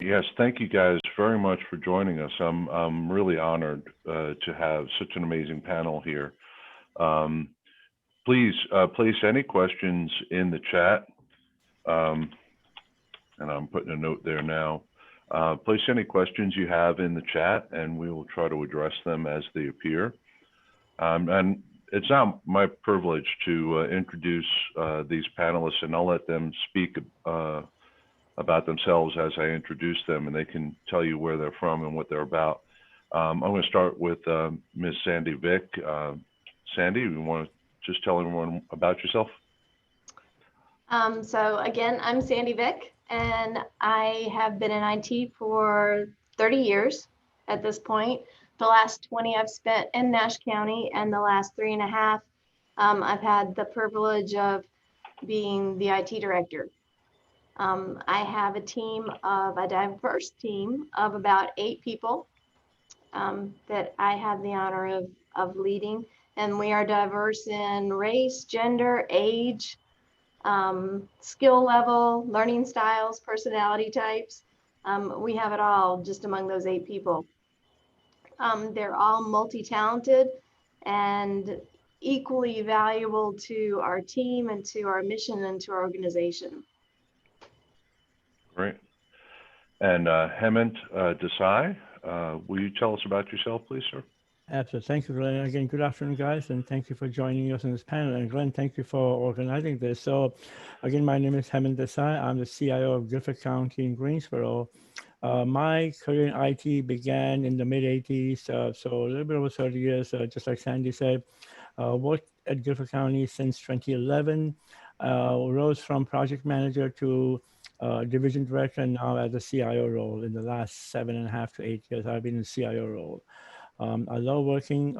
Yes, thank you guys very much for joining us. I'm really honored to have such an amazing panel here. Um, Please place any questions in the chat, um, and I'm putting a note there now. Place any questions you have in the chat, and we will try to address them as they appear. And it's now my privilege to introduce these panelists, and I'll let them speak about themselves as I introduce them, and they can tell you where they're from and what they're about. I'm going to start with Ms. Sandy Vick. Sandy, you want to just tell everyone about yourself? So again, I'm Sandy Vick, and I have been in IT for 30 years at this point. The last 20 I've spent in Nash County, and the last 3.5, I've had the privilege of being the IT director. I have a diverse team of about 8 people that I have the honor of leading. And we are diverse in race, gender, age, skill level, learning styles, personality types. We have it all just among those 8 people. They're all multi-talented and equally valuable to our team and to our mission and to our organization. Great. And Hemant Desai, will you tell us about yourself, please, sir? Absolutely. Thank you, Glenn. Again, good afternoon, guys, and thank you for joining us in this panel. And Glenn, thank you for organizing this. So, again, my name is Hemant Desai. I'm the CIO of Guilford County in Greensboro. My career in IT began in the mid-'80s, so a little bit over 30 years, just like Sandy said. Worked at Guilford County since 2011, rose from project manager to division director, and now as a CIO role. In the last 7.5 to 8 years, I've been in the CIO role. I love working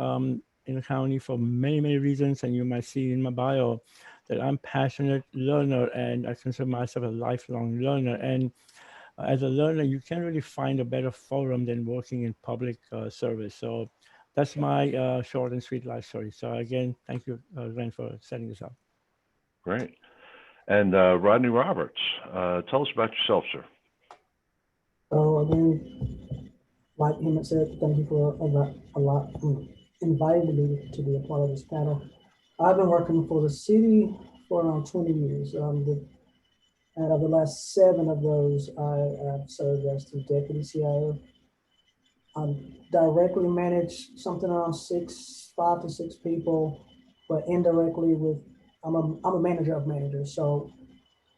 in the county for many, many reasons, and you might see in my bio that I'm a passionate learner, and I consider myself a lifelong learner. And as a learner, you can't really find a better forum than working in public service. So that's my short and sweet life story. So again, thank you, Glenn, for setting this up. Great. And Rodney Roberts, tell us about yourself, sir. So again, like Hemant said, thank you for inviting me to be a part of this panel. I've been working for the city for around 20 years. Out of the last 7 of those, I have served as the deputy CIO. I directly manage something around 5 to 6 people, but indirectly I'm a manager of managers. So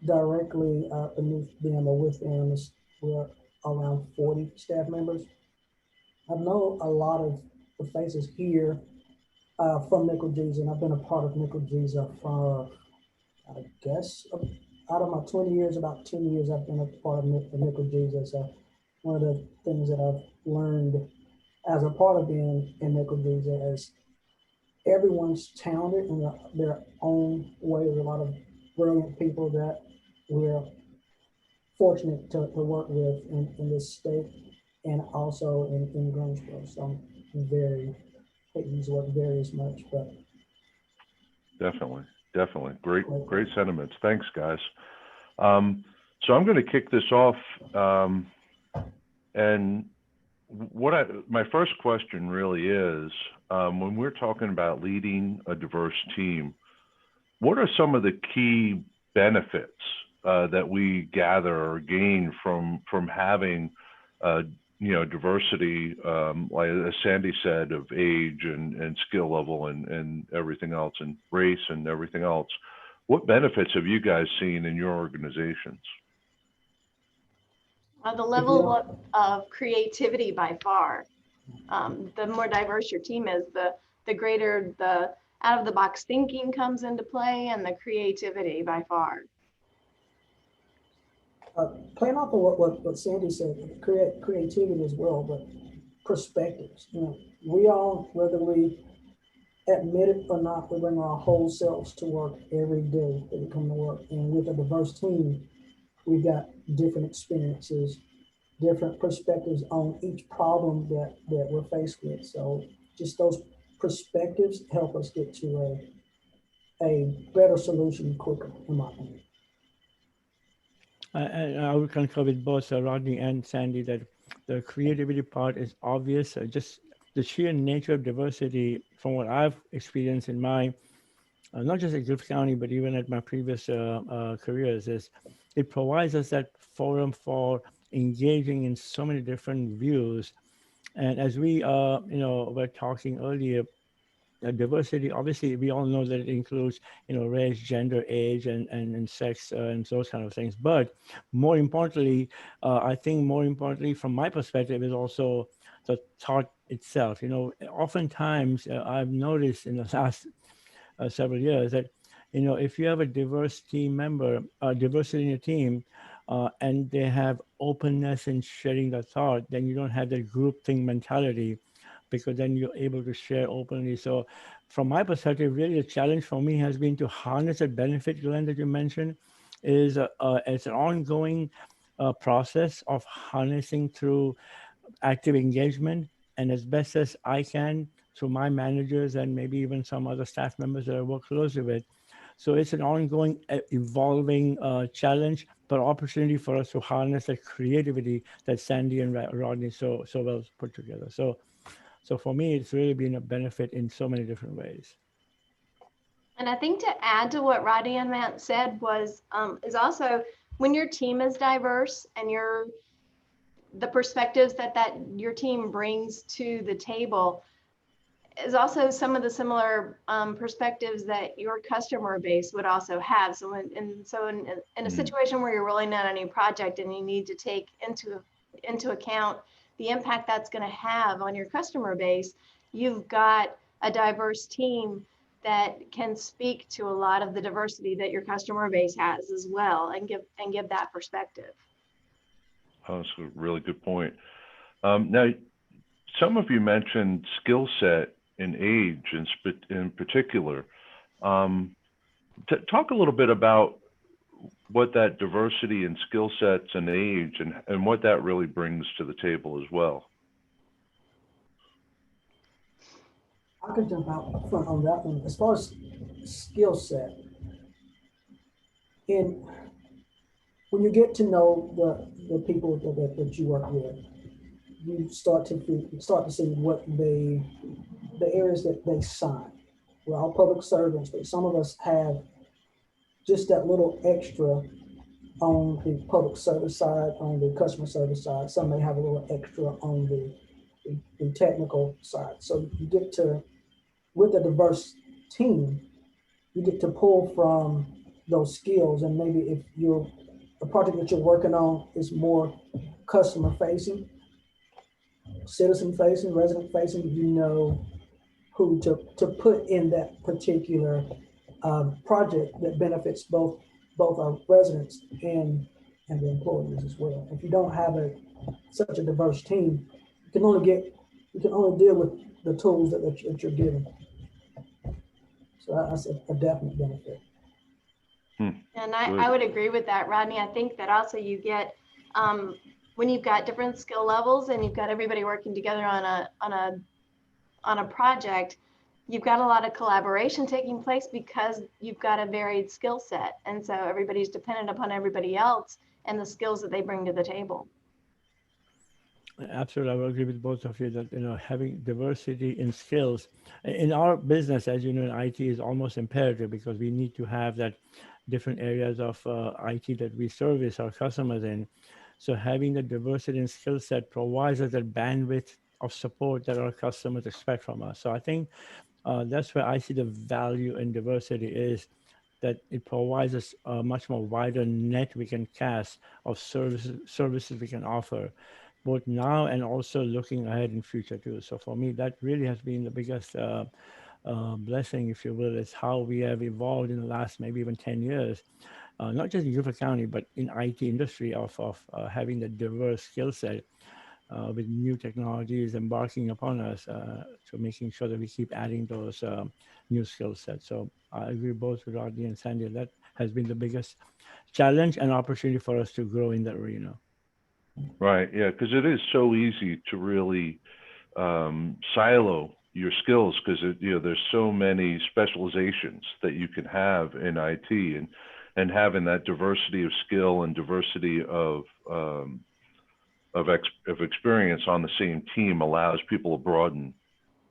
directly beneath them or with them we're around 40 staff members. I know a lot of the faces here from NCLGISA, and I've been a part of NCLGISA for, I guess, out of my 20 years, about 10 years, I've been a part of NCLGISA. So one of the things that I've learned as a part of being in NCLGISA is everyone's talented in their own way. There's a lot of brilliant people that we're fortunate to work with in this state and also in Greensboro. So I'm very, I hate to use the word very as much, but. Definitely. Great sentiments. Thanks, guys. So I'm going to kick this off. And my first question really is, when we're talking about leading a diverse team, what are some of the key benefits that we gather or gain from having diversity, like as Sandy said, of age and skill level and everything else, and race and everything else? What benefits have you guys seen in your organizations? The level of creativity by far. The more diverse your team is, the greater the out-of-the-box thinking comes into play, and the creativity by far. Playing off of what Sandy said, creativity as well, but perspectives. We all, whether we admit it or not, we bring our whole selves to work every day that we come to work. And with a diverse team, we've got different experiences, different perspectives on each problem that we're faced with. So just those perspectives help us get to a better solution quicker, in my opinion. And I would concur with both Rodney and Sandy that the creativity part is obvious. Just the sheer nature of diversity, from what I've experienced in my, not just at Griffith County, but even at my previous careers, is it provides us that forum for engaging in so many different views. And as we, were talking earlier, diversity, obviously, we all know that it includes, race, gender, age, and sex, and those kind of things. But more importantly, I think more importantly, from my perspective, is also the thought itself. Oftentimes I've noticed in the last several years that, if you have a diverse team member, diversity in your team, and they have openness in sharing the thought, then you don't have that group thing mentality, because then you're able to share openly. So from my perspective, really the challenge for me has been to harness that benefit, Glenn, that you mentioned, is it's an ongoing process of harnessing through active engagement, and as best as I can through my managers and maybe even some other staff members that I work closely with. So it's an ongoing, evolving challenge, but opportunity for us to harness that creativity that Sandy and Rodney so well put together. So for me, it's really been a benefit in so many different ways. And I think to add to what Rodney and Matt said is also when your team is diverse and the perspectives that your team brings to the table is also some of the similar perspectives that your customer base would also have. So in a situation where you're rolling out a new project and you need to take into account the impact that's going to have on your customer base, you've got a diverse team that can speak to a lot of the diversity that your customer base has as well, and give that perspective. Oh, that's a really good point. Now, some of you mentioned skill set and age in particular. Talk a little bit about what that diversity in skill sets and age and what that really brings to the table as well. I could jump out front on that one. As far as skill set, when you get to know the people that you work with, you start to see what the areas that they shine. We're all public servants, but some of us have just that little extra on the public service side, on the customer service side. Some may have a little extra on the technical side. So you get to, with a diverse team, you get to pull from those skills. And maybe if the project that you're working on is more customer facing, citizen facing, resident facing, you know who to put in that particular project that benefits both our residents and the employees as well. If you don't have such a diverse team, you can only deal with the tools that you're given. So that's a definite benefit. And I would agree with that, Rodney. I think that also you get when you've got different skill levels and you've got everybody working together on a project, you've got a lot of collaboration taking place because you've got a varied skill set. And so everybody's dependent upon everybody else and the skills that they bring to the table. Absolutely, I will agree with both of you that having diversity in skills in our business, as you know, in IT is almost imperative, because we need to have that different areas of IT that we service our customers in. So having the diversity in skill set provides us that bandwidth of support that our customers expect from us. So I think that's where I see the value in diversity, is that it provides us a much more wider net we can cast of services we can offer, both now and also looking ahead in future too. So for me, that really has been the biggest blessing, if you will, is how we have evolved in the last maybe even 10 years, not just in Griffith County, but in IT industry of having the diverse skill set with new technologies embarking upon us, to making sure that we keep adding those new skill sets. So I agree both with Rodney and Sandy. That has been the biggest challenge and opportunity for us to grow in that arena. Right. Yeah, because it is so easy to really silo your skills, because there's so many specializations that you can have in IT, and having that diversity of skill and diversity of experience on the same team allows people to broaden,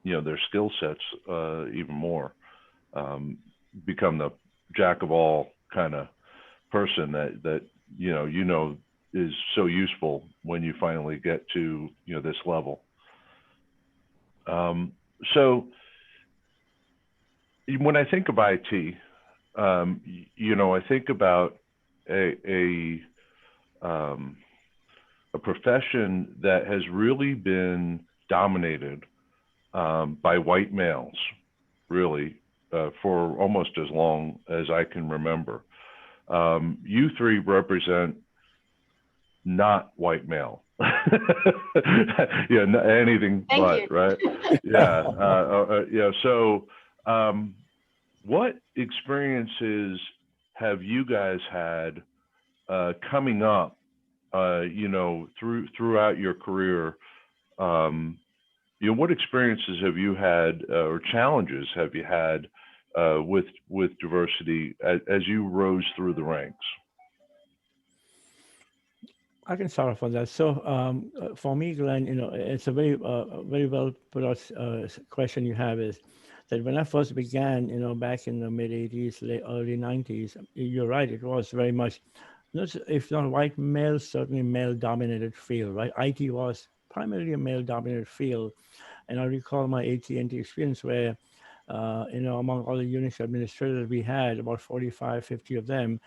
their skill sets even more. Become the jack of all kind of person that is so useful when you finally get to this level. So when I think of IT, I think about a profession that has really been dominated by white males, really, for almost as long as I can remember. You three represent not white male. Anything Thank but, you. right? So what experiences have you guys had coming up, throughout your career? What experiences have you had or challenges have you had with diversity as you rose through the ranks? I can start off on that. So for me, Glenn, it's a very well put out question you have is that when I first began, back in the mid 80s, late early 90s, you're right, it was very much, if not white male, certainly male dominated field, right? IT was primarily a male dominated field. And I recall my AT&T experience where, among all the Unix administrators we had, about 45, 50 of them,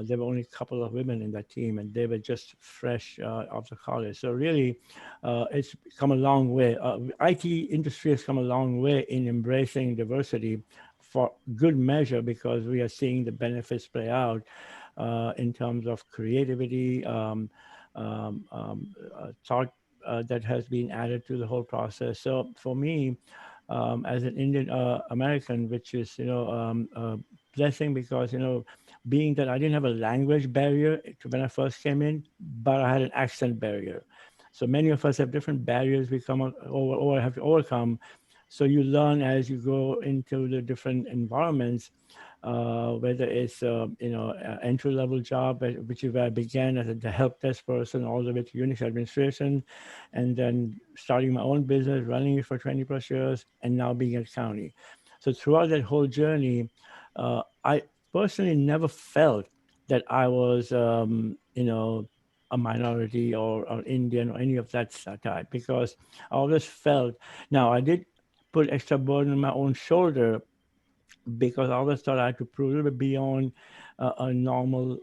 there were only a couple of women in that team, and they were just fresh off the college. So really, it's come a long way. IT industry has come a long way in embracing diversity for good measure, because we are seeing the benefits play out in terms of creativity, thought that has been added to the whole process. So for me, as an Indian American, which is a blessing, because being that I didn't have a language barrier when I first came in, but I had an accent barrier. So many of us have different barriers we come over or have to overcome. So you learn as you go into the different environments, whether it's entry-level job, which is where I began as a help desk person, all the way to Unix administration, and then starting my own business, running it for 20 plus years, and now being at county. So throughout that whole journey, I personally never felt that I was, a minority or Indian or any of that type, because I always felt, now I did put extra burden on my own shoulder, because I always thought I had to prove a little bit beyond a normal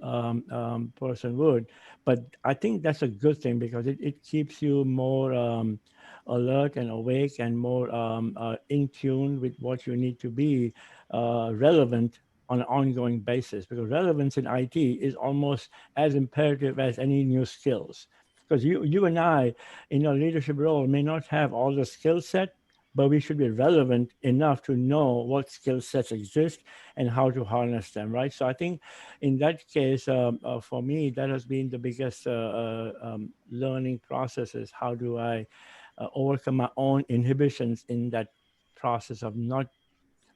person would. But I think that's a good thing, because it keeps you more alert and awake and more in tune with what you need to be relevant on an ongoing basis, because relevance in IT is almost as imperative as any new skills. Because you and I, in a leadership role, may not have all the skill set, but we should be relevant enough to know what skill sets exist and how to harness them, right? So I think in that case, for me, that has been the biggest learning process, is how do I overcome my own inhibitions in that process of not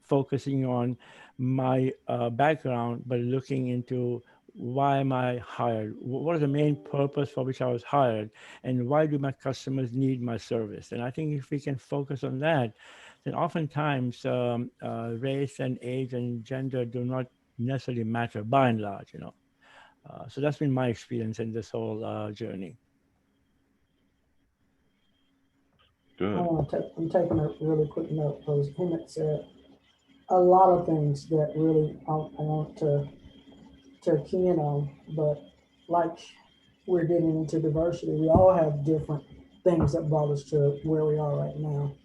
focusing on my background, but looking into why am I hired? What is the main purpose for which I was hired? And why do my customers need my service? And I think if we can focus on that, then oftentimes race and age and gender do not necessarily matter by and large, So that's been my experience in this whole journey. Good. I'm taking a really quick note, because Emmett said a lot of things that really I want to key in on, but like we're getting into diversity, we all have different things that brought us to where we are right now.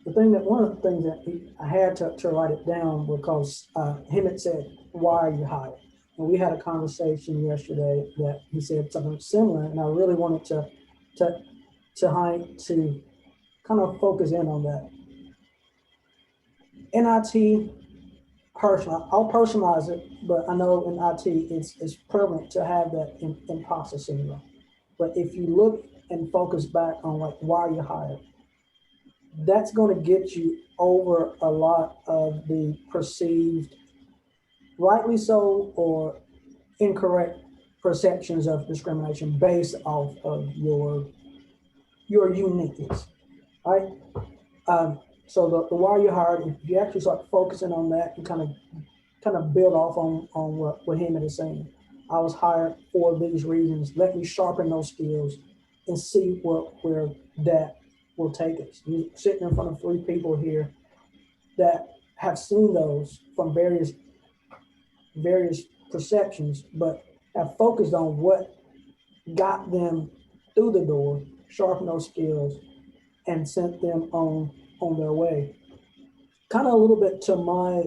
One of the things that I had to write it down, because Emmett said, "Why are you hired?" And we had a conversation yesterday that he said something similar, and I really wanted to kind of focus in on that. In IT, I'll personalize it, but I know in IT it's prevalent to have that imposter syndrome. But if you look and focus back on like why you hired, that's going to get you over a lot of the perceived rightly so or incorrect perceptions of discrimination based off of your uniqueness, right? So the why you hired, if you actually start focusing on that, you kind of build off on what Hammond is saying. I was hired for these reasons. Let me sharpen those skills and see where that will take us. You're sitting in front of three people here that have seen those from various perceptions, but have focused on what got them through the door, sharpened those skills, and sent them on their way. Kind of a little bit to my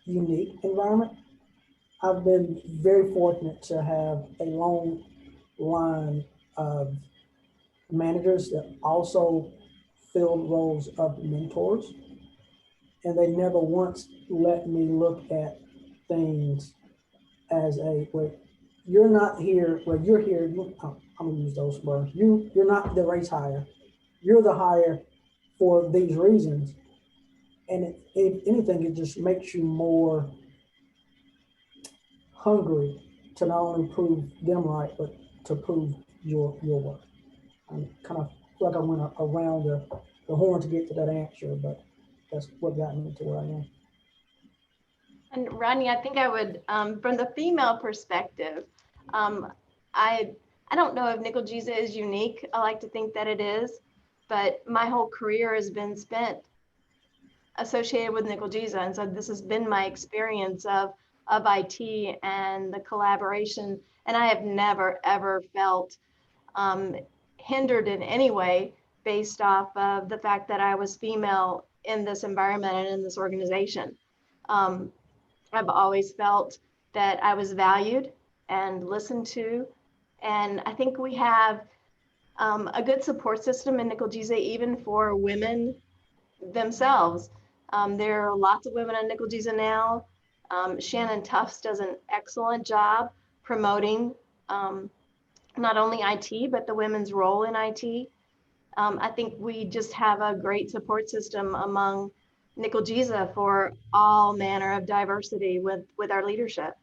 unique environment. I've been very fortunate to have a long line of managers that also filled roles of mentors, and they never once let me look at things as well, you're not here, well, you're here, I'm gonna use those words. You're not the race hire. You're the hire for these reasons. And if anything, it just makes you more hungry to not only prove them right, but to prove your work. I kind of feel like I went around the horn to get to that answer, but that's what got me to where I am. And Rodney, I think I would, from the female perspective, I don't know if NCLGISA is unique. I like to think that it is, but my whole career has been spent associated with NCLGISA, and so this has been my experience of IT and the collaboration, and I have never ever felt hindered in any way based off of the fact that I was female in this environment and in this organization. I've always felt that I was valued and listened to. And I think we have a good support system in NCLGISA, even for women themselves. There are lots of women in NCLGISA now. Shannon Tufts does an excellent job promoting not only IT, but the women's role in IT. I think we just have a great support system among NCLGISA for all manner of diversity with our leadership.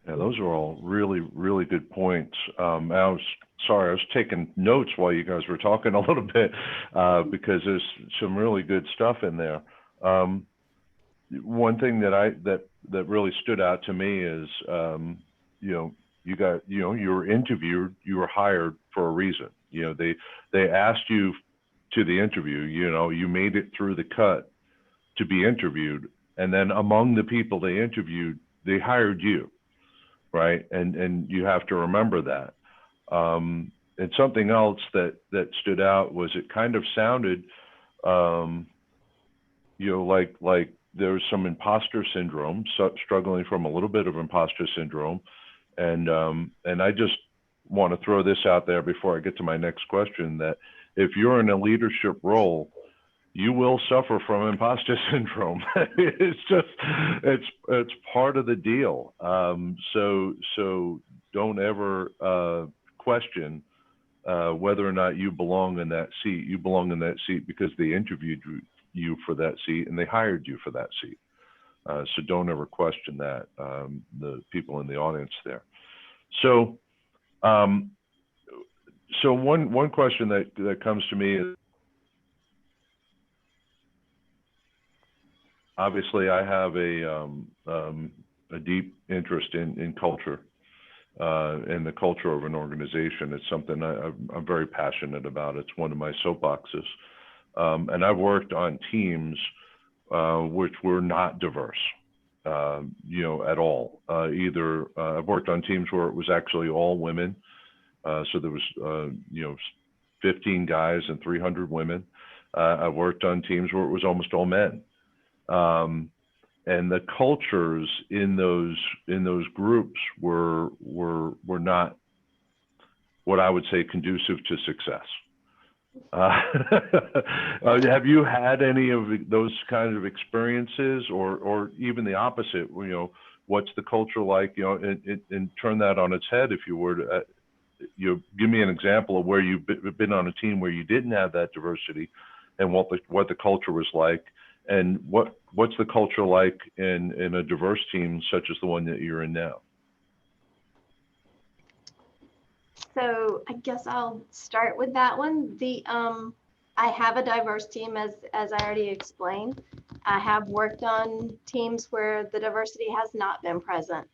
Yeah, those are all really, really good points. I was taking notes while you guys were talking a little bit because there's some really good stuff in there. One thing that really stood out to me is, you were interviewed, you were hired for a reason. They asked you to the interview, you made it through the cut to be interviewed, and then among the people they interviewed, they hired you, right? And you have to remember that. And something else that stood out was it kind of sounded, like there's some imposter syndrome, struggling from a little bit of imposter syndrome, and I just want to throw this out there before I get to my next question, that if you're in a leadership role, you will suffer from imposter syndrome. It's part of the deal. So don't ever question whether or not you belong in that seat. You belong in that seat because they interviewed you for that seat and they hired you for that seat. So don't ever question that, the people in the audience there. So one question that comes to me is, obviously I have a deep interest in culture and the culture of an organization. It's something I'm very passionate about. It's one of my soapboxes. And I've worked on teams which were not diverse, at all. I've worked on teams where it was actually all women. So there was, 15 guys and 300 women. I worked on teams where it was almost all men. And the cultures in those groups were not what I would say conducive to success. Have you had any of those kinds of experiences, or even the opposite? What's the culture like? And turn that on its head, if you were to. Give me an example of where you've been on a team where you didn't have that diversity, and what the culture was like, and what what's the culture like in a diverse team such as the one that you're in now? So I guess I'll start with that one. I have a diverse team, as I already explained. I have worked on teams where the diversity has not been present.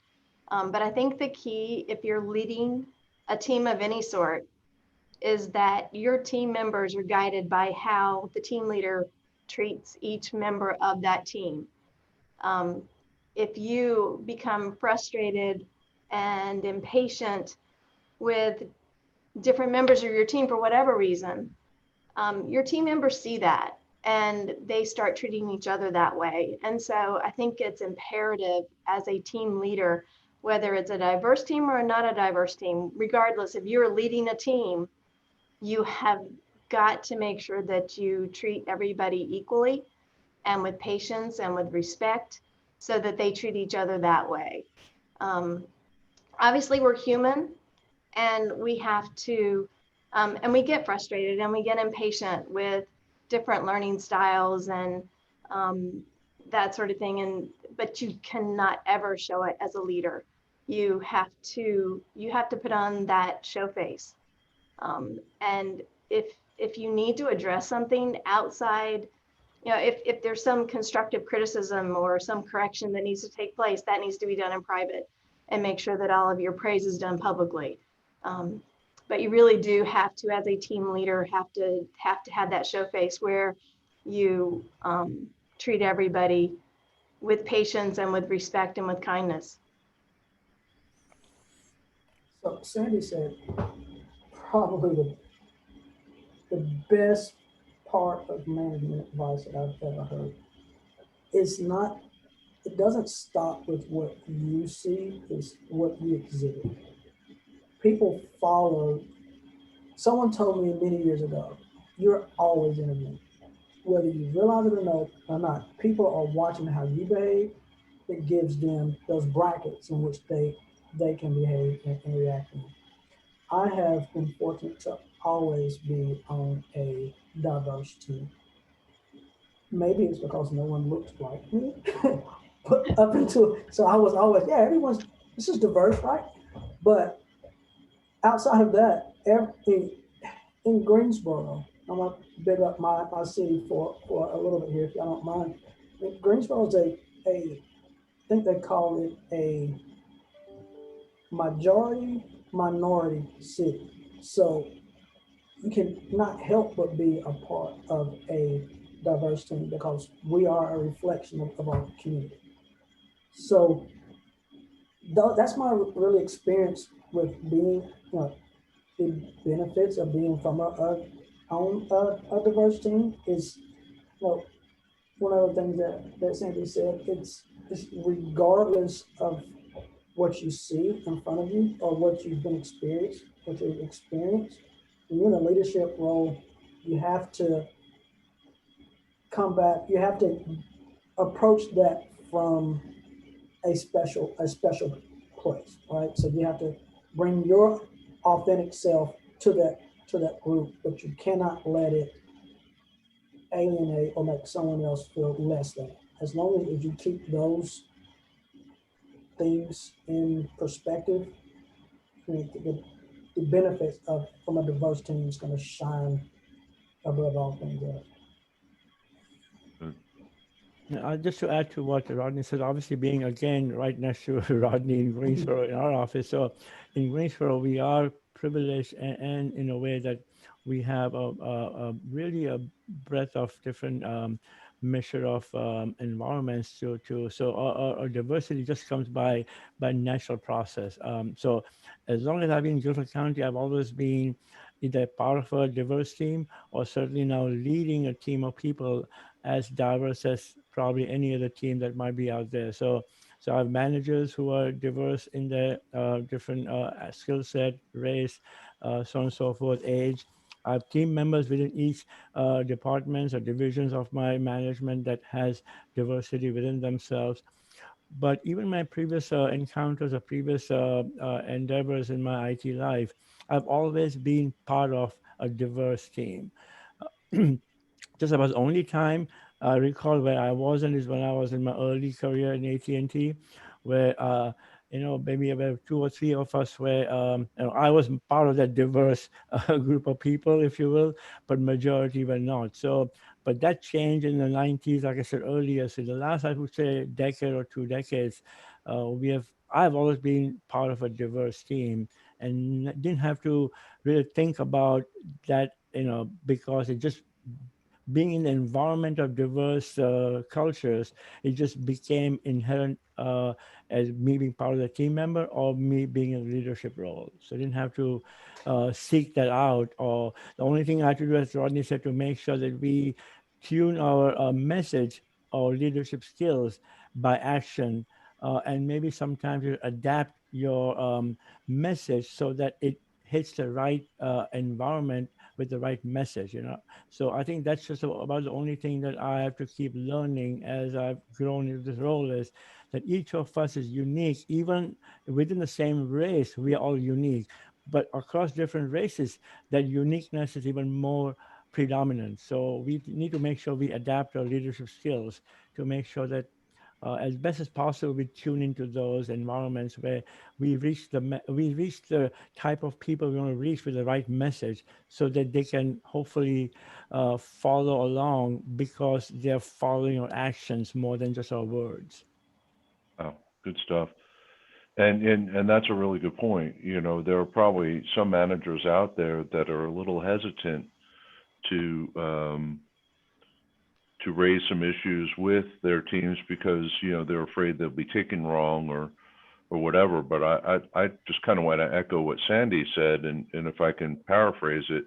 But I think the key, if you're leading a team of any sort, is that your team members are guided by how the team leader treats each member of that team. If you become frustrated and impatient with different members of your team for whatever reason, your team members see that and they start treating each other that way. And so I think it's imperative as a team leader, whether it's a diverse team or not a diverse team, regardless, if you're leading a team, you have got to make sure that you treat everybody equally and with patience and with respect so that they treat each other that way. Obviously, we're human and we have to, and we get frustrated and we get impatient with different learning styles and that sort of thing. But you cannot ever show it as a leader. You have to put on that show face. And if you need to address something outside, if there's some constructive criticism or some correction that needs to take place, that needs to be done in private and make sure that all of your praise is done publicly. But you really do have to, as a team leader, have to have that show face where you treat everybody with patience and with respect and with kindness. So Sandy said probably the best part of management advice that I've ever heard is not, it doesn't stop with what you see, it's what you exhibit. People follow. Someone told me many years ago, you're always in a meeting. Whether you realize it or not, people are watching how you behave. It gives them those brackets in which they can behave and react. I have been fortunate to always be on a diverse team. Maybe it's because no one looks like me. But up until, so I was always, this is diverse, right? But outside of that, everything in Greensboro, I'm gonna big up my city for a little bit here, if y'all don't mind. Greensboro is I think they call it a majority minority city. So you can not help but be a part of a diverse team because we are a reflection of our community. So that's my really experience with being, the benefits of being from a diverse team is, one of the things that Sandy said, it's regardless of what you see in front of you or what you've experienced, when you're in a leadership role, you have to come back, you have to approach that from a special place, right? So you have to bring your authentic self to that group, but you cannot let it alienate or make someone else feel less than. As long as you keep those things in perspective, the benefits from a diverse team is going to shine above all things else. Just to add to what Rodney said, obviously being again right next to Rodney in Greensboro in our office. So in Greensboro, we are privileged and in a way that we have really a breadth of different measure of environments so our diversity just comes by natural process. So as long as I've been in Guilford County, I've always been either part of a diverse team or certainly now leading a team of people as diverse as probably any other team that might be out there. So I have managers who are diverse in their different skill set, race, so on and so forth, age. I have team members within each departments or divisions of my management that has diversity within themselves. But even my previous encounters or previous endeavors in my IT life, I've always been part of a diverse team. Just about the only time I recall where I wasn't is when I was in my early career in AT&T, where maybe about two or three of us were. I was part of that diverse group of people, if you will, but majority were not. So, but that changed in the 90s, like I said earlier. So the last, I would say, decade or 2 decades, I've always been part of a diverse team and didn't have to really think about that, because it just being in the environment of diverse cultures, it just became inherent as me being part of the team member or me being in a leadership role. So I didn't have to seek that out. Or the only thing I had to do, as Rodney said, to make sure that we tune our message or leadership skills by action. And maybe sometimes you adapt your message so that it hits the right environment with the right message. So I think that's just about the only thing that I have to keep learning as I've grown into this role, is that each of us is unique. Even within the same race, we are all unique. But across different races, that uniqueness is even more predominant. So we need to make sure we adapt our leadership skills to make sure that as best as possible, we tune into those environments where we reach the type of people we want to reach with the right message, so that they can hopefully follow along because they're following our actions more than just our words. Oh, good stuff. And that's a really good point. There are probably some managers out there that are a little hesitant to raise some issues with their teams because they're afraid they'll be taken wrong or whatever. But I just kind of want to echo what Sandy said, and if I can paraphrase it,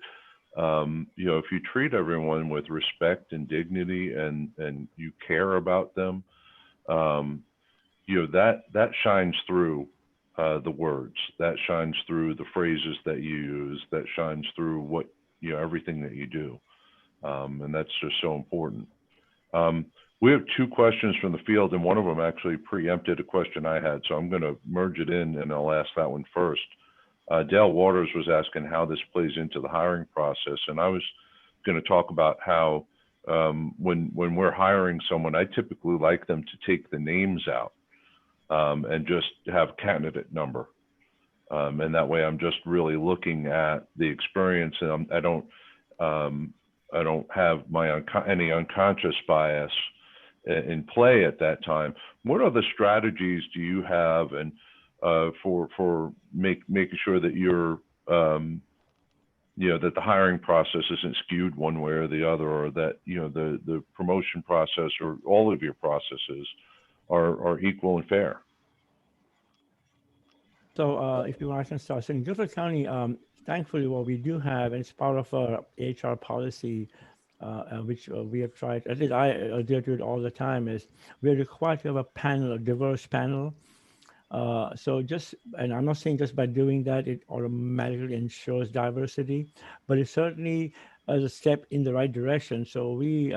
if you treat everyone with respect and dignity, and you care about them, that shines through the words, that shines through the phrases that you use, that shines through what everything that you do, and that's just so important. We have two questions from the field, and one of them actually preempted a question I had, so I'm going to merge it in, and I'll ask that one first. Dale Waters was asking how this plays into the hiring process, and I was going to talk about how when we're hiring someone, I typically like them to take the names out and just have candidate number, and that way I'm just really looking at the experience, and I don't have any unconscious bias in play at that time. What other strategies do you have, and for making sure that you're that the hiring process isn't skewed one way or the other, or that the promotion process or all of your processes are equal and fair? So if you want, I can start. So in Guilford County, thankfully, what we do have, and it's part of our HR policy, which we have tried, at least I adhere to it all the time, is we're required to have a panel, a diverse panel. And I'm not saying just by doing that, it automatically ensures diversity, but it certainly is a step in the right direction. So we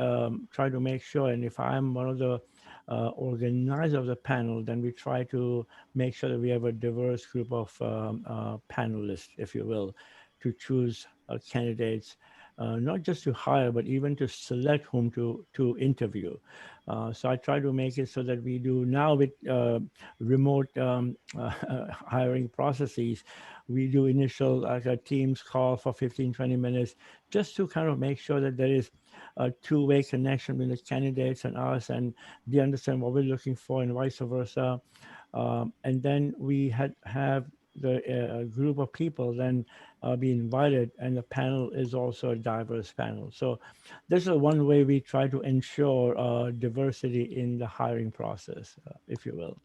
try to make sure, and if I'm one of the organizer of the panel, then we try to make sure that we have a diverse group of panelists, if you will, to choose candidates, not just to hire, but even to select whom to interview. So I try to make it so that we do now with remote hiring processes, we do initial like a Teams call for 15, 20 minutes, just to kind of make sure that there is a two-way connection between the candidates and us, and they understand what we're looking for and vice versa. And then we have the group of people then be invited, and the panel is also a diverse panel. So this is one way we try to ensure diversity in the hiring process, if you will.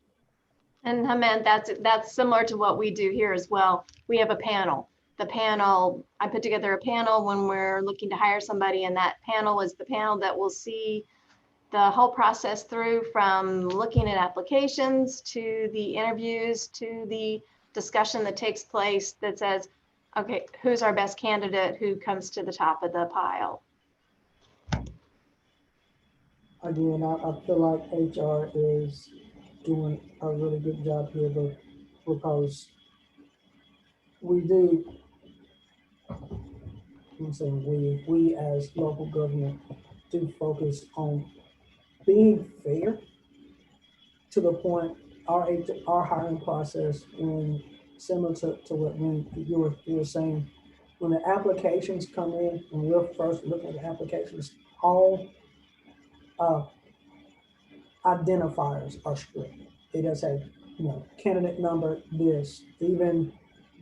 And Hamed, that's similar to what we do here as well. We have a panel. I put together a panel when we're looking to hire somebody, and that panel is the panel that will see the whole process through, from looking at applications to the interviews to the discussion that takes place that says, okay, who's our best candidate, who comes to the top of the pile. Again, I feel like HR is doing a really good job here, but because we do, I'm saying we as local government do focus on being fair to the point, our hiring process, when similar to what you were saying, when the applications come in, when we're first looking at the applications, all uh, identifiers are strict. It does say, candidate number, this, even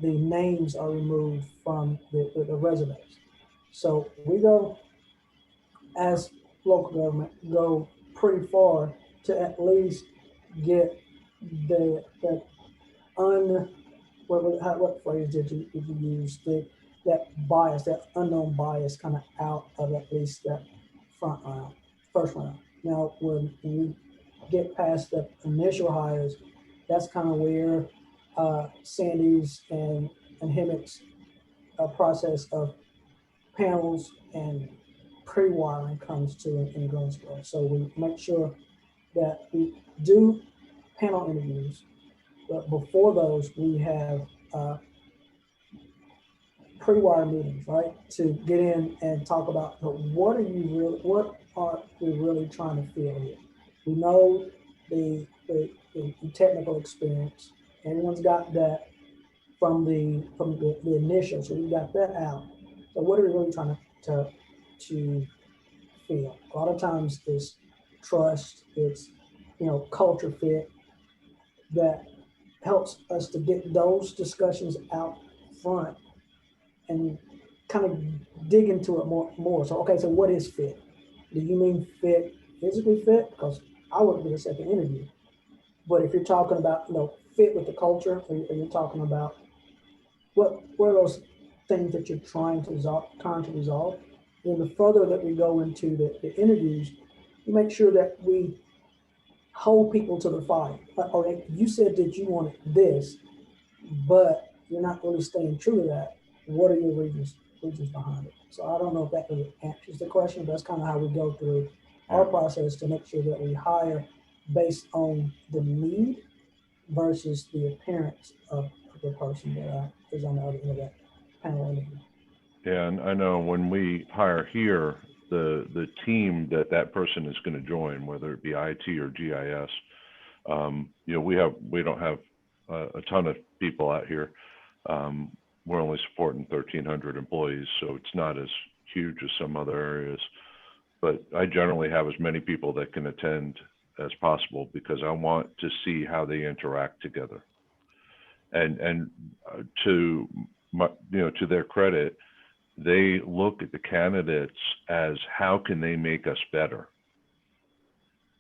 the names are removed from the resumes. So we go, as local government, go pretty far to at least get the what phrase did you use, that bias, that unknown bias kind of out of at least that first round. Now, when you get past the initial hires, that's kind of where Sandy's and Hemmick's process of panels and pre-wiring comes to in Greensboro. So we make sure that we do panel interviews, but before those, we have pre-wire meetings, right? To get in and talk about what are we really trying to feel here? We know the technical experience. Everyone's got that from the initial, so we got that out. So what are we really trying to feel? A lot of times it's trust, it's culture fit that helps us to get those discussions out front and kind of dig into it more. So, okay, so what is fit? Do you mean fit, physically fit? Because I wouldn't do a second interview. But if you're talking about, fit with the culture, or you're talking about what are those things that you're trying to resolve? And the further that we go into the interviews, we make sure that we hold people to the fire. Okay, you said that you wanted this, but you're not really staying true to that. What are your reasons behind it? So I don't know if that really answers the question, but that's kind of how we go through our process to make sure that we hire based on the need versus the appearance of the person that is on the other end of that panel interview. Yeah, and I know when we hire here, the team that person is going to join, whether it be IT or GIS, we don't have a ton of people out here. We're only supporting 1,300 employees, so it's not as huge as some other areas. But I generally have as many people that can attend as possible because I want to see how they interact together. And to their credit, they look at the candidates as how can they make us better?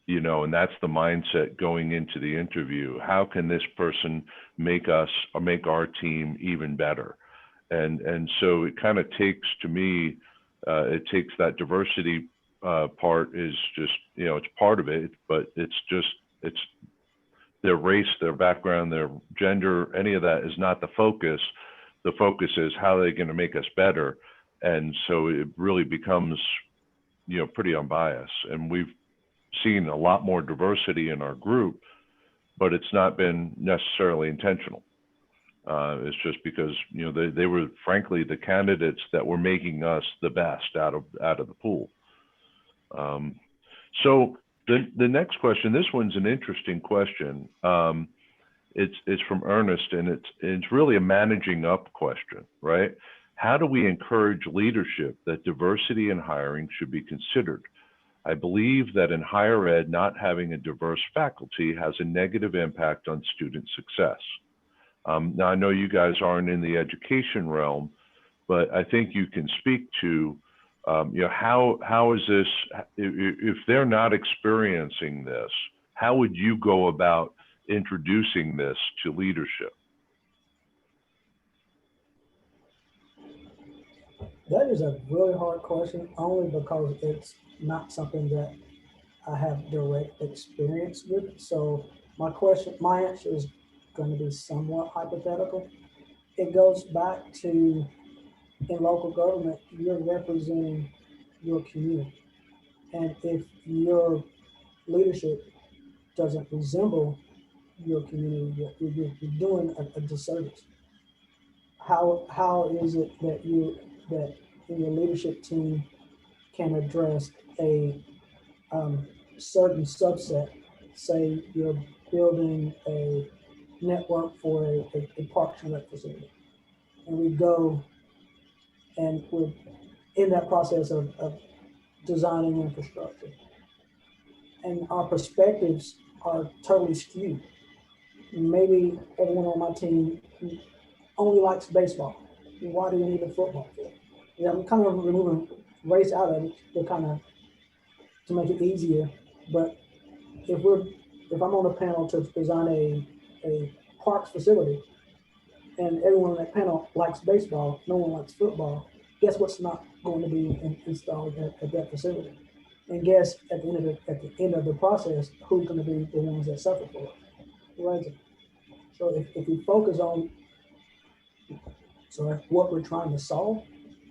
And that's the mindset going into the interview. How can this person make us or make our team even better? And so it kind of takes, to me, it takes that diversity part is just, it's part of it, but it's their race, their background, their gender, any of that is not the focus. The focus is how are they going to make us better? And so it really becomes, pretty unbiased. And we've seen a lot more diversity in our group, but it's not been necessarily intentional. It's just because, they were frankly the candidates that were making us the best out of the pool. So the next question, this one's an interesting question. It's from Ernest, and it's really a managing up question, right? How do we encourage leadership that diversity in hiring should be considered? I believe that in higher ed, not having a diverse faculty has a negative impact on student success. Now, I know you guys aren't in the education realm, but I think you can speak to, how is this, if they're not experiencing this, how would you go about introducing this to leadership? That is a really hard question, only because it's not something that I have direct experience with. So my answer is going to be somewhat hypothetical. It goes back to, in local government, you're representing your community. And if your leadership doesn't resemble your community, you're doing a disservice. How is it that your leadership team can address a certain subset, say you're building a network for a parks and rec facility, and we go and we're in that process of designing infrastructure, and our perspectives are totally skewed. Maybe everyone on my team only likes baseball. Why do you need a football field? Yeah, I'm kind of removing race out of it to make it easier. But if I'm on a panel to design a parks facility, and everyone on that panel likes baseball, no one likes football, guess what's not going to be installed at that facility? And guess at the end of the process, who's going to be the ones that suffer for it? Right. So if we focus on what we're trying to solve,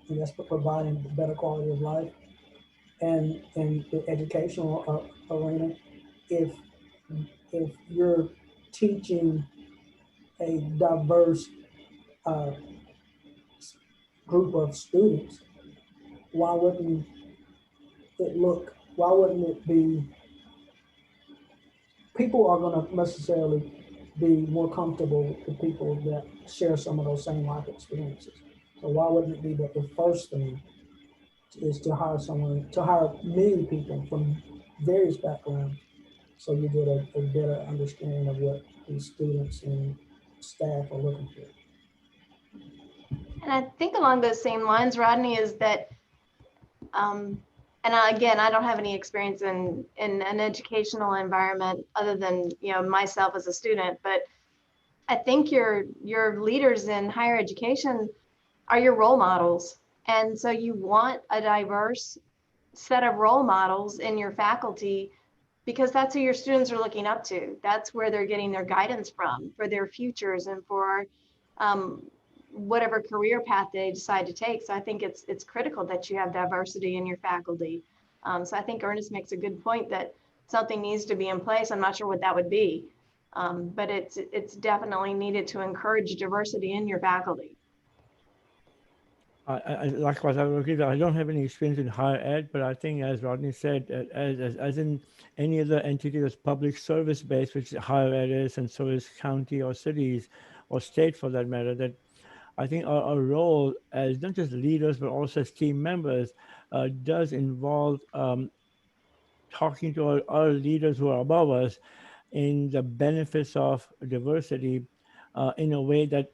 and that's providing a better quality of life, and in the educational arena, if you're teaching a diverse group of students, why wouldn't it be, people are going to necessarily be more comfortable with people that share some of those same life experiences. So why wouldn't it be that the first thing is to hire many people from various backgrounds, so you get a better understanding of what these students and staff are looking for. And I think along those same lines, Rodney, is that, and again, I don't have any experience in an educational environment other than, myself as a student, but I think your leaders in higher education are your role models. And so you want a diverse set of role models in your faculty, because that's who your students are looking up to. That's where they're getting their guidance from for their futures and for whatever career path they decide to take. So I think it's critical that you have diversity in your faculty. So I think Ernest makes a good point that something needs to be in place. I'm not sure what that would be, but it's definitely needed to encourage diversity in your faculty. Likewise, I agree that I don't have any experience in higher ed, but I think, as Rodney said, as in any other entity that's public service based, which higher ed is, and so is county or cities or state for that matter, that I think our role as not just leaders, but also as team members does involve talking to our leaders who are above us in the benefits of diversity in a way that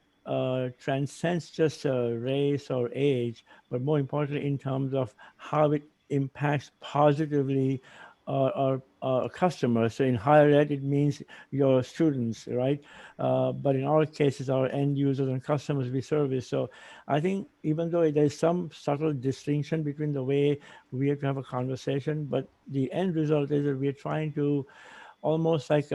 transcends just race or age, but more importantly, in terms of how it impacts positively our customers. So in higher ed, it means your students, right? But in our cases, our end users and customers we service. So I think even though there's some subtle distinction between the way we have to have a conversation, but the end result is that we're trying to almost like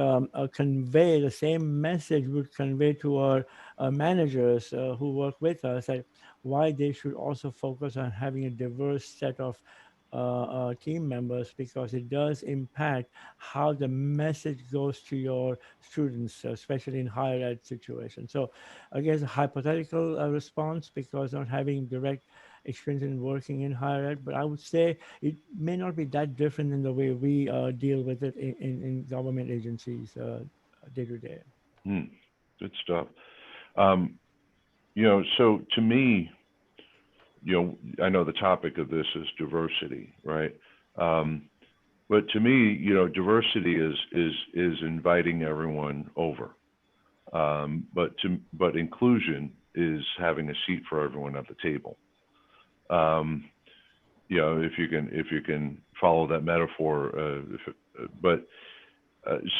convey the same message we would convey to our managers who work with us, that why they should also focus on having a diverse set of team members, because it does impact how the message goes to your students, especially in higher ed situations. So I guess a hypothetical response, because not having direct experience in working in higher ed, but I would say it may not be that different in the way we deal with it in government agencies day to day. Good stuff. So to me, I know the topic of this is diversity, right? But to me, diversity is inviting everyone over. But inclusion is having a seat for everyone at the table. If you can follow that metaphor,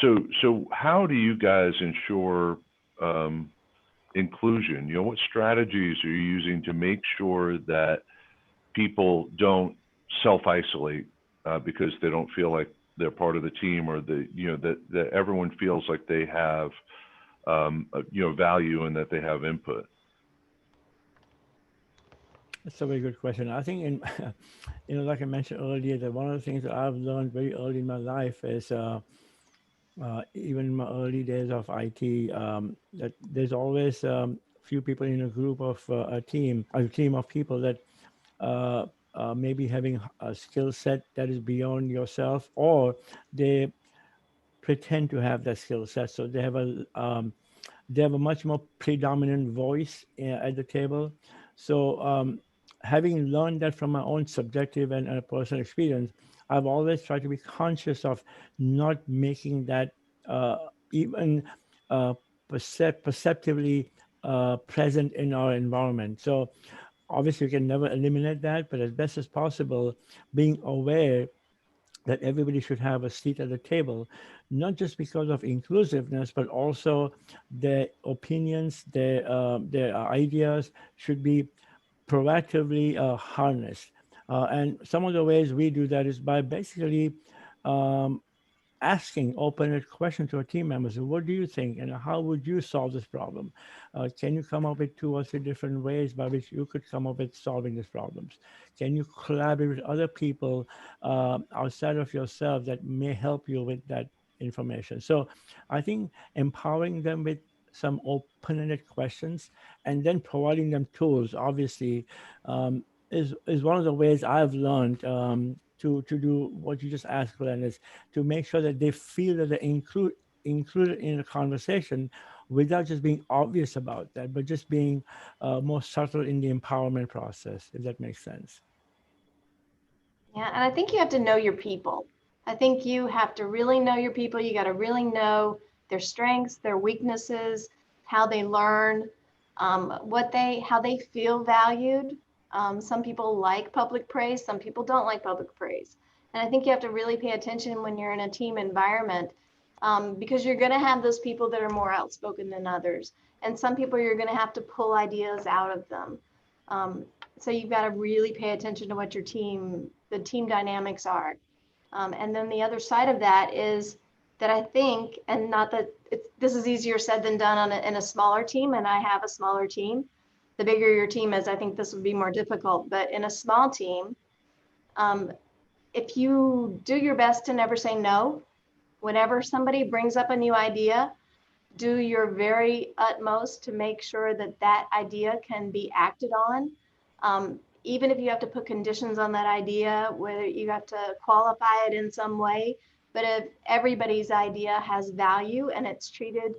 so how do you guys ensure inclusion? What strategies are you using to make sure that people don't self-isolate because they don't feel like they're part of the team, or that everyone feels like they have value and that they have input? That's a very good question. I think, like I mentioned earlier, that one of the things that I've learned very early in my life is, even in my early days of IT, that there's always few people in a group of a team of people that maybe having a skill set that is beyond yourself, or they pretend to have that skill set. So they have a much more predominant voice at the table. So having learned that from my own subjective and personal experience, I've always tried to be conscious of not making that even perceptively present in our environment. So obviously, you can never eliminate that, but as best as possible, being aware that everybody should have a seat at the table, not just because of inclusiveness, but also their opinions, their ideas should be proactively harnessed. And some of the ways we do that is by basically um, asking open-ended questions to our team members. What do you think, and how would you solve this problem? Can you come up with 2 or 3 different ways by which you could come up with solving these problems? Can you collaborate with other people outside of yourself that may help you with that information? So I think empowering them with some open-ended questions and then providing them tools, obviously, is one of the ways I've learned to do what you just asked, Glenn, is to make sure that they feel that they're included in the conversation without just being obvious about that, but just being more subtle in the empowerment process, if that makes sense. Yeah, and I think you have to know your people. I think you have to really know your people. You got to really know their strengths, their weaknesses, how they learn, how they feel valued. Some people like public praise, some people don't like public praise. And I think you have to really pay attention when you're in a team environment, because you're going to have those people that are more outspoken than others. And some people you're going to have to pull ideas out of them. So you've got to really pay attention to what the team dynamics are. And then the other side of that is that I think, and not that this is easier said than done in a smaller team, and I have a smaller team. The bigger your team is, I think this would be more difficult. But in a small team, if you do your best to never say no, whenever somebody brings up a new idea, do your very utmost to make sure that that idea can be acted on. Even if you have to put conditions on that idea, whether you have to qualify it in some way, but if everybody's idea has value and it's treated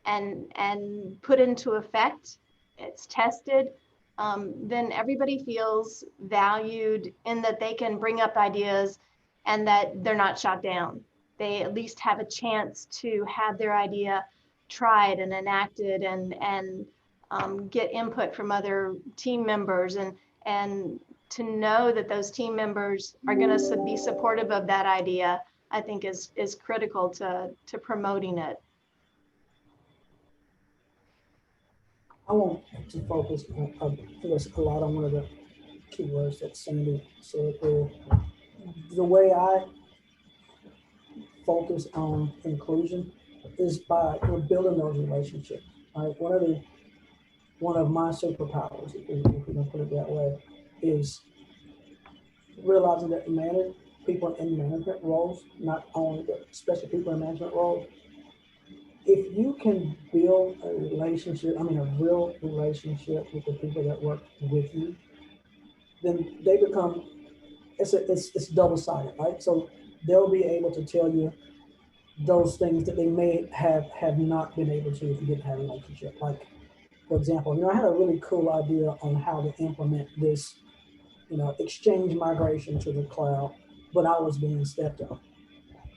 and put into effect, it's tested, then everybody feels valued in that they can bring up ideas and that they're not shot down. They at least have a chance to have their idea tried and enacted and get input from other team members and to know that those team members are going to be supportive of that idea, I think is critical to promoting it. I want to focus a lot on one of the keywords that Sandy said there. The way I focus on inclusion is by building those relationships. Right? One of my superpowers, if we can put it that way, is realizing that people in management roles, not only but especially people in management roles, if you can build a real relationship with the people that work with you, then they become, it's double-sided, right? So they'll be able to tell you those things that they may have not been able to if you didn't have a relationship. Like, for example, I had a really cool idea on how to implement this, exchange migration to the cloud, but I was being stepped on.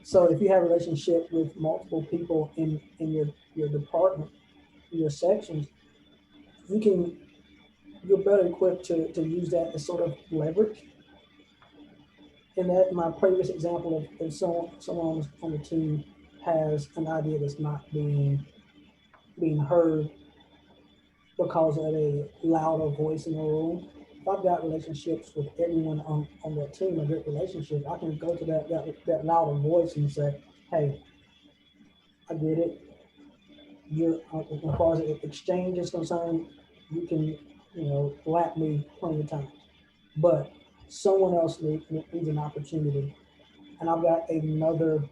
So if you have a relationship with multiple people in your department, your sections, you're better equipped to use that as sort of leverage. And that my previous example of if someone on the team has an idea that's not being heard because of a louder voice in the room, if I've got relationships with everyone on that team, a good relationship, I can go to that louder voice and say, hey, I get it. As far as the exchange is concerned, you can, lap me plenty of times. But someone else needs an opportunity. And I've got another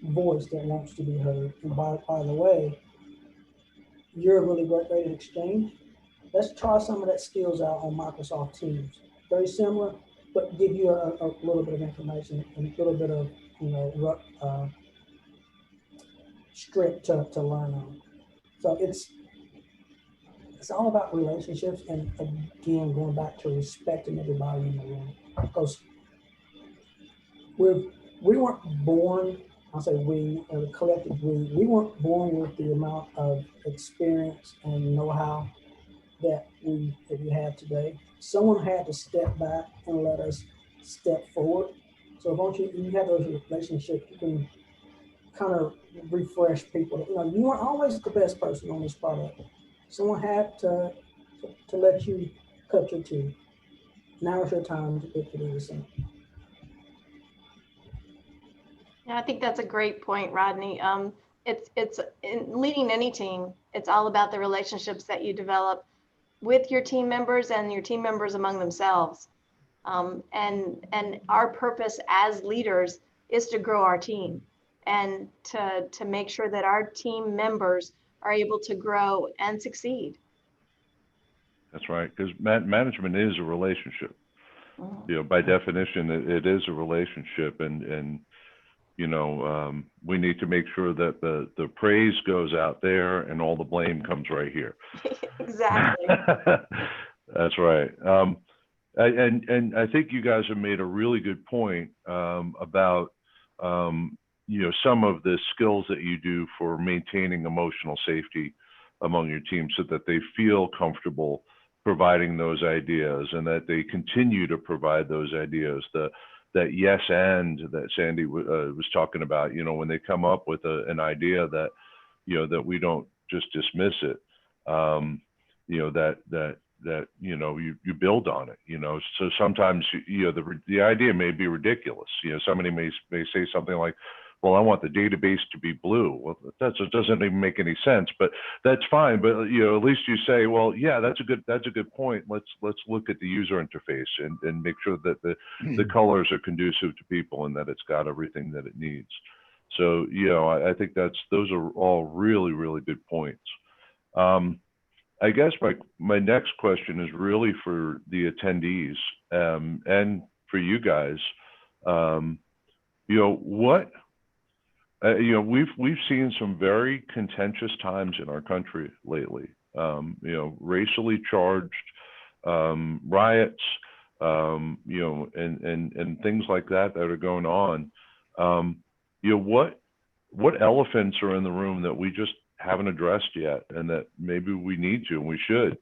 voice that wants to be heard. And by the way, you're a really great at exchange. let's try some of that skills out on Microsoft Teams. Very similar, but give you a little bit of information and a little bit of, you know, script to learn on. So it's all about relationships, and again, going back to respecting everybody in the room, because we weren't born, I'll say we, or the collective we weren't born with the amount of experience and know-how that we have today. Someone had to step back and let us step forward. So once you have those relationships, you can kind of refresh people. You know, you weren't always the best person on this product. Someone had to let you cut your teeth. Now is your time to get to do the same. Yeah, I think that's a great point, Rodney. It's in leading any team, it's all about the relationships that you develop with your team members and your team members among themselves. And our purpose as leaders is to grow our team and to make sure that our team members are able to grow and succeed. That's right, because management is a relationship. You know, by definition, it is a relationship, and you know, we need to make sure that the praise goes out there and all the blame comes right here. Exactly. That's right. And I think you guys have made a really good point about you know, some of the skills that you do for maintaining emotional safety among your team, so that they feel comfortable providing those ideas, and that they continue to provide those ideas. That yes and that Sandy was talking about, you know, when they come up with an idea, that, you know, that we don't just dismiss it, you know, that you know, you build on it, you know. So sometimes, you know, the idea may be ridiculous. You know, somebody may say something like, well, I want the database to be blue. Well, it doesn't even make any sense, but that's fine. But, you know, at least you say, well, yeah, that's a good point. Let's look at the user interface and make sure that the colors are conducive to people and that it's got everything that it needs. So, you know, I think those are all really, really good points. I guess my next question is really for the attendees and for you guys. You know, you know, we've seen some very contentious times in our country lately. You know, racially charged riots, you know, and things like that are going on. You know, what elephants are in the room that we just haven't addressed yet, and that maybe we need to, and we should.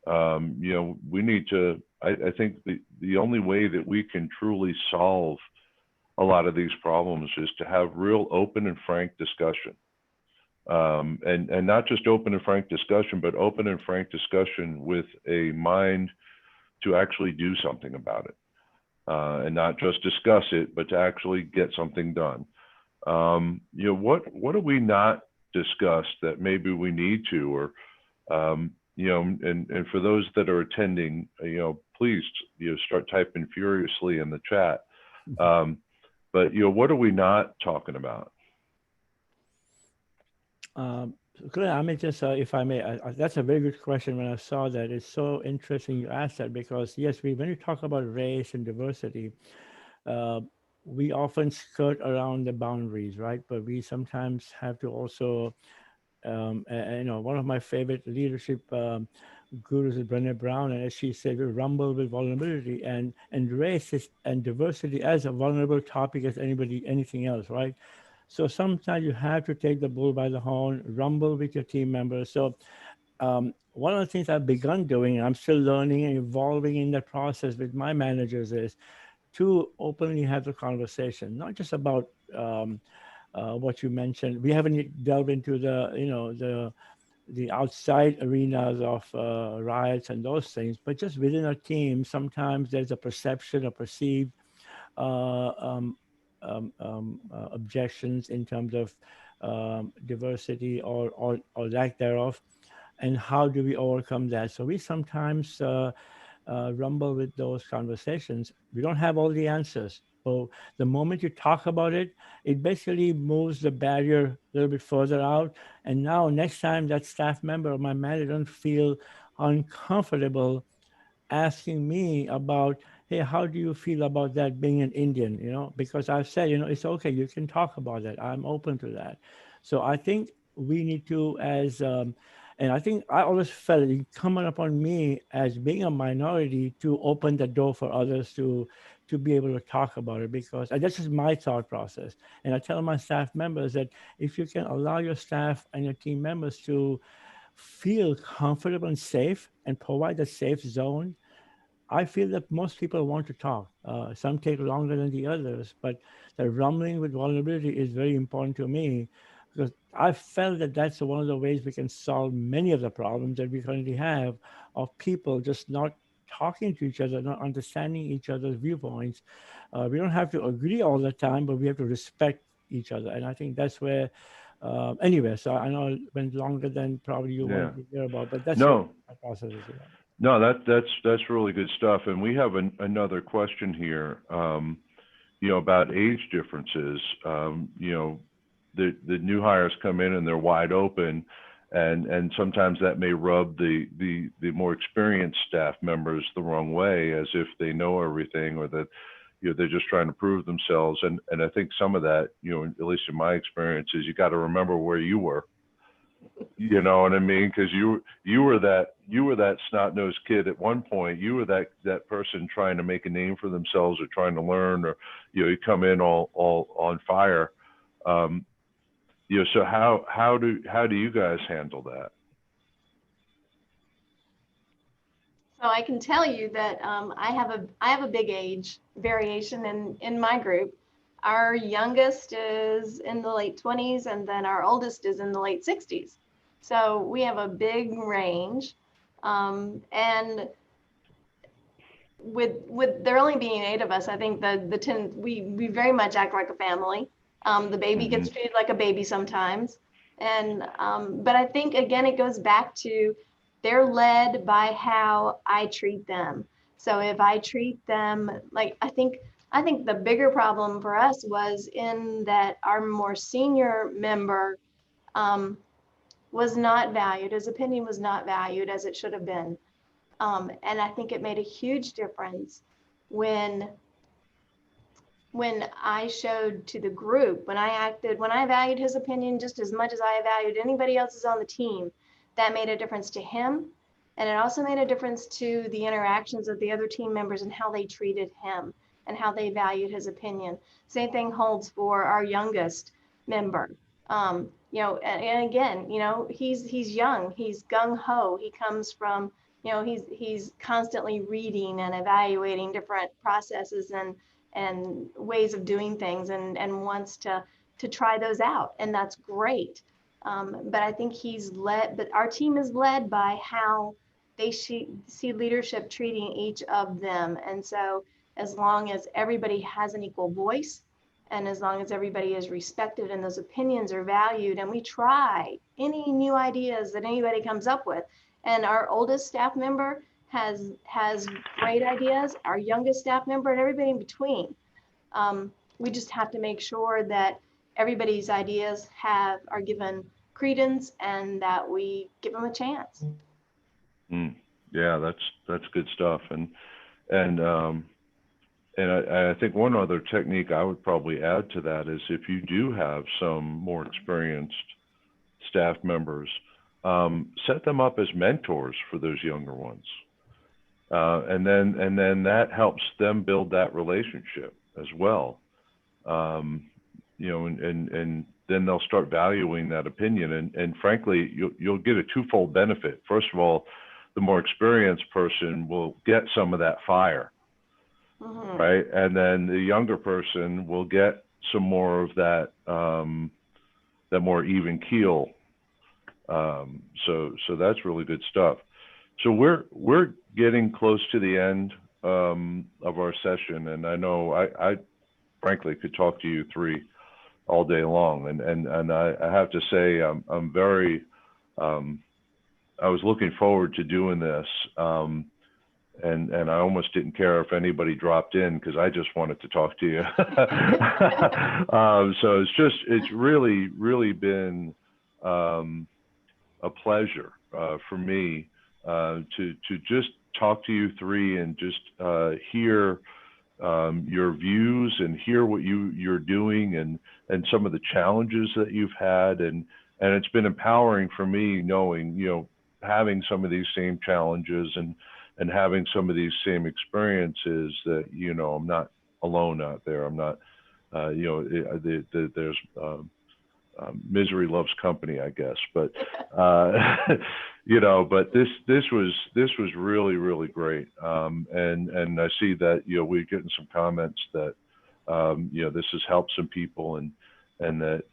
You know, we need to. I think the only way that we can truly solve a lot of these problems is to have real open and frank discussion, and not just open and frank discussion, but open and frank discussion with a mind to actually do something about it, and not just discuss it, but to actually get something done. You know, what do we not discuss that maybe we need to, or you know, and for those that are attending, you know, please, you know, start typing furiously in the chat. But, you know, what are we not talking about? Glenn, I may just, if I may, that's a very good question. When I saw that, it's so interesting you asked that, because yes, when you talk about race and diversity, we often skirt around the boundaries, right? But we sometimes have to also, you know, one of my favorite leadership gurus is Brené Brown, and as she said, we rumble with vulnerability, and race and diversity as a vulnerable topic as anything else, right? So sometimes you have to take the bull by the horn, rumble with your team members. So one of the things I've begun doing, and I'm still learning and evolving in that process with my managers, is to openly have the conversation, not just about what you mentioned. We haven't delved into the, you know, the outside arenas of riots and those things, but just within a team, sometimes there's a perception or perceived objections in terms of diversity or lack thereof, and how do we overcome that? So we sometimes rumble with those conversations. We don't have all the answers. So the moment you talk about it, it basically moves the barrier a little bit further out. And now next time that staff member or my manager don't feel uncomfortable asking me about, hey, how do you feel about that being an Indian? Because I've said, it's okay, you can talk about that. I'm open to that. So I think we need to, and I think I always felt it incumbent upon me as being a minority to open the door for others to be able to talk about it, because and this is my thought process. And I tell my staff members that if you can allow your staff and your team members to feel comfortable and safe and provide a safe zone, I feel that most people want to talk. Some take longer than the others, but the rumbling with vulnerability is very important to me, because I felt that that's one of the ways we can solve many of the problems that we currently have of people just not talking to each other, not understanding each other's viewpoints. We don't have to agree all the time, but we have to respect each other. And I think that's where, anyway, so I know it went longer than probably you Yeah. wanted to hear about, but that's No, my process as well. no, that's really good stuff. And we have another question here, about age differences. The new hires come in and they're wide open, and sometimes that may rub the more experienced staff members the wrong way, as if they know everything, or that they're just trying to prove themselves. And I think some of that, at least in my experience, is you got to remember where you were. You know what I mean? Because you were that snot-nosed kid at one point. You were that person trying to make a name for themselves, or trying to learn, or you come in all on fire. So how do you guys handle that? So I can tell you that I have a big age variation in my group. Our youngest is in the late 20s, and then our oldest is in the late 60s. So we have a big range, and with there only being 8 of us, I think we very much act like a family. The baby gets treated like a baby sometimes, and but I think again it goes back to they're led by how I treat them. So if I treat them like I think the bigger problem for us was in that our more senior member was not valued. His opinion was not valued as it should have been. And I think it made a huge difference when I showed to the group, when I valued his opinion just as much as I valued anybody else's on the team. That made a difference to him. And it also made a difference to the interactions of the other team members and how they treated him and how they valued his opinion. Same thing holds for our youngest member. And again, he's young, he's gung-ho. He comes from, he's constantly reading and evaluating different processes and ways of doing things, and wants to try those out. And that's great. But I think but our team is led by how they see leadership treating each of them. And so as long as everybody has an equal voice, and as long as everybody is respected and those opinions are valued, and we try any new ideas that anybody comes up with, and our oldest staff member has great ideas, our youngest staff member, and everybody in between. We just have to make sure that everybody's ideas are given credence and that we give them a chance. Yeah, that's good stuff. And I think one other technique I would probably add to that is, if you do have some more experienced staff members, set them up as mentors for those younger ones, and then that helps them build that relationship as well. And then they'll start valuing that opinion, and frankly, you'll get a twofold benefit. First of all, the more experienced person will get some of that fire. Right, and then the younger person will get some more of that that more even keel. So that's really good stuff. So we're getting close to the end of our session, and I know I frankly could talk to you 3 all day long, and I have to say I'm very I was looking forward to doing this. And I almost didn't care if anybody dropped in, because I just wanted to talk to you. So it's really been a pleasure for me to just talk to you three and just hear your views and hear what you're doing and some of the challenges that you've had, and it's been empowering for me knowing, you know, having some of these same challenges and having some of these same experiences, that, you know, I'm not alone out there. I'm not, you know, there's misery loves company, I guess, but you know, but this was really great, and I see that, you know, we're getting some comments that you know, this has helped some people, and that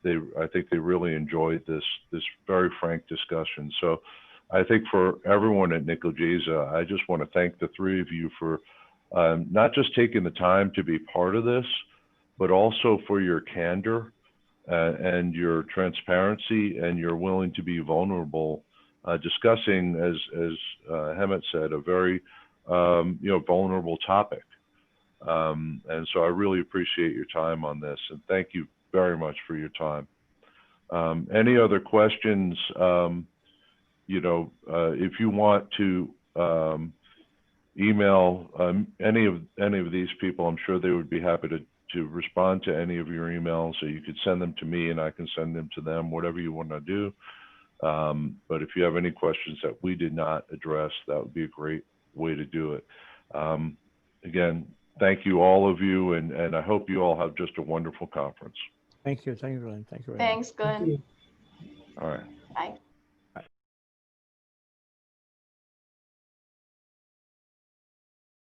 I think they really enjoyed this very frank discussion. So I think for everyone at NCLGISA, I just want to thank the three of you for not just taking the time to be part of this, but also for your candor and your transparency, and you're willing to be vulnerable, discussing, as Hemet said, a very you know, vulnerable topic. And so I really appreciate your time on this, and thank you very much for your time. Any other questions? You know, if you want to email any of these people, I'm sure they would be happy to respond to any of your emails, or you could send them to me and I can send them to them, whatever you want to do. But if you have any questions that we did not address, that would be a great way to do it. Again, thank you, all of you, and I hope you all have just a wonderful conference. Thank you, Glenn. Thank you very much. Thanks, Glenn. Thank you. All right. Bye.